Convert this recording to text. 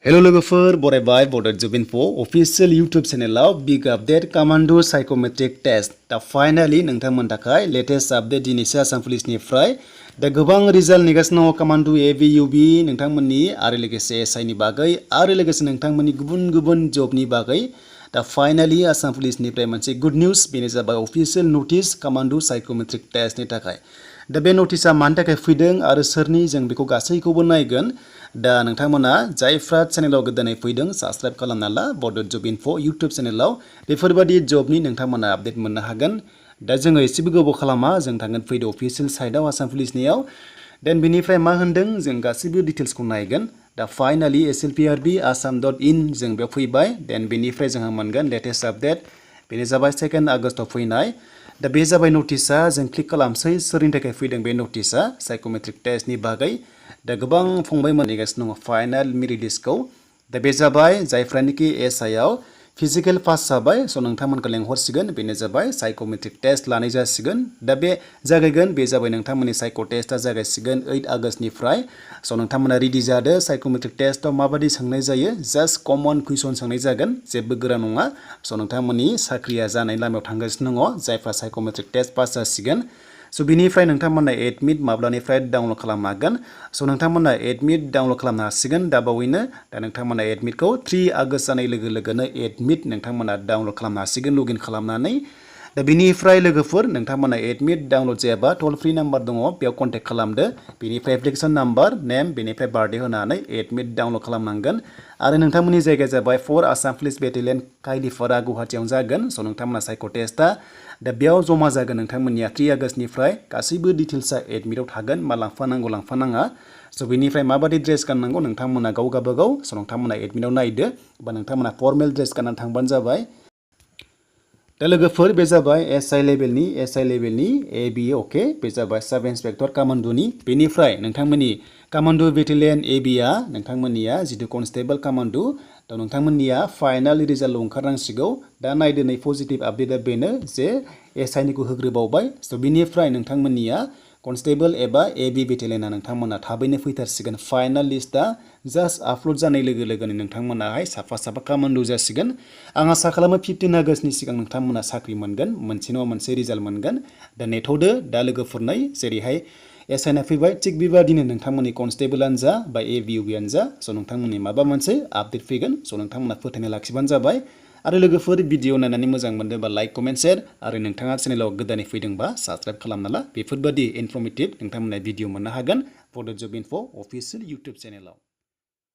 Hello लोगोफोर बरायबाय बड जब इनफो अफिशियल यूट्यूब चैनेलाव big update commando psychometric test दा फाइनली नोंथांमोन थाखाय लेटेस्ट अपडेट दिनैसो आसाम पुलिसनिफ्राय दा गोबां रिजाल्ट नेगासिनो कमांडो एबी यूबी नोंथांमोननि आरो लोगोसे एसआई नि बागै आरो लोगोसे नोंथांमोननि गुबुन गुबुन जबनि बागै दा फाइनली आसाम पुलिसनिफ्राय मोनसे गुड न्यूज बेनो जाबाय अफिशियल नोटिस कमांडो साइकोमेट्रिक टेस्टनि थाखाय दा बे नोटिसा मानि थाखाय फैदों आरो सोरनि जों बेखौ गासैखौबो नायगोन दा नोंथांमोना जायफ्रा चेनेलाव गोदानै फैदों साबस्क्राइब खालामना ला बड जब इनफो यूट्यूब चेनेलाव बेफोरबादि जबनि नोंथांमोना आपडेट मोननो हागोन दा जोङो एसेबो गोबाव खालामा जों थांगोन फैदो अफिशियल साइटआव आसाम पुलिसनियाव देन बेनिफ्राय मा होनदों जों गासैबो डिटेल्सखौ नायगोन दा फाइनली slprb assam.in जों बेयाव फैबाय देन बेनिफ्राय जोंहा मोनगोन लेटेस्ट आपडेट बेनो जाबाय 2 आगस्टआव फैनाय दा बे जाबाय नोटिसा जों क्लिक खालामसै सोरनि थाखाय फैदों बे नोटिसा साइकोमेट्रिक टेस्टनि बागै दा गोबां फंबायमोन नेगासिनो दङ फाइनल मेरिट लिस्टखौ दा बे जाबाय जायफ्रानिकि एसआई आव फिजिकल पास जाबाय स नोंथांमोनखौ लेंहरसिगोन बेनो जाबाय साइकोमेट्रिक टेस्ट लानाय जासिगोन दा बे जागायगोन बे जाबाय नोंथांमोननि साइको टेस्टआ जागायसिगोन 8 आगस्टनिफ्राय स नोंथांमोना रेडि जादो साइकोमेट्रिक टेस्टआव माबादि सोंनाय जायो जास्ट कमन कुइसन सोंनाय जागोन जेबो गोरा नङा स नोंथांमोननि साख्रिया जानाय लामायाव थांगासिनो दङ जायफ्रा साइकोमेट्रिक टेस्ट पास जासिगोन स बिनिफ्राय नोंथांमोना एडमिट माब्लानिफ्राय डाउनलड खालामनो हागोन स नोंथांमोना एडमिट डाउनलड खालामनो हासिगोन दा बावैनो दा नोंथांमोना एडमिटखौ 3 आगस्ट जानाय लोगो लोगोनो एडमिट नोंथांमोना डाउनलड खालामनो हासिगोन लगिन खालामनानै दा बिनिफ्राय लोगोफोर नोंथांमोना एडमिट डाउनलड जायाबा टल फ्री नाम्बार दङ बेयाव कन्टेक्ट खालामदो बेनिफ्राय एप्लिकेशन नाम्बार नेम बेनिफ्राय बार्थडे होनानै एडमिट डाउनलड खालामनांगोन आरो नोंथांमोननि जायगाया जाबाय 4 आसाम पुलिस बेटेलियन काइलिफारा गुवाहाटीयाव जागोन स नोंथांमोना साइको टेस्टआ दा बेयाव जमा जागोन नोंथांमोननिया 3 आगस्टनिफ्राय गासैबो डिटेल्सआ एडमिटआव थागोन मा लांफानांगौ लांफानाङा स बेनिफ्राय माबादि ड्रेस गाननांगौ नोंथांमोना गाव गावबागाव स नोंथांमोना एडमिटआव नायदो बा नोंथांमोना फर्मेल ड्रेस गाननानै थांबानो जाबाय दा लोगोफोर बे जाबाय एसआई लेभेलनि एबी अके बे जाबाय सब इन्सपेक्टर कमांडोनि बेनिफ्राय नोंथांमोननि कमांडो बेटेलियन एबीआ नोंथांमोननिया जितु कनस्टेबल कमांडो दा नोंथांमोननिया फाइनल रिजाल्ट ओंखारनांसिगौ दा नायदो नै पजिटिभ आपडेटआ बेनो जे एसआई निखौ होग्रोबावबाय स बिनिफ्राय नोंथांमोननिया कनस्टेबल एबा एबी बेटेलियना नोंथांमोना थाबैनो फैथारसिगोन फाइनल लिस्टआ जास्ट आपलड जानाय लोगो लोगोनो नोंथांमोनाहाय साफा कमांडो जासिगोन आं आसा खालामो 15 आगस्टनि सिगां नोंथांमोना साख्रि मोनगोन मोनसे नङा मोनसे रिजाल्ट मोनगोन दा नेथ'दो दा लोगोफोरनै जेरैहाय एसआईना फैबाय थिग बेबादिनो नोंथांमोननि कनस्टेबलानो जा बा एबीयूबीआनो जा स नोंथांमोननि माबा मोनसे आपडेट फैगोन स नोंथांमोना फोथायना लाखिबानो जाबाय आरो लोगोफोर भिडिअ नायनानै मोजां मोनदोंबा लाइक कमेन्ट शेयार आरो नोंथाङा चेनेलाव गोदानै फैदोंबा साबस्क्राइब खालामना ला बेफोरबादि इनफर्मेटिभ नोंथांमोना भिडिअ मोननो हागोन बड जब इनफो अफिशियल यूट्यूब चेनेलाव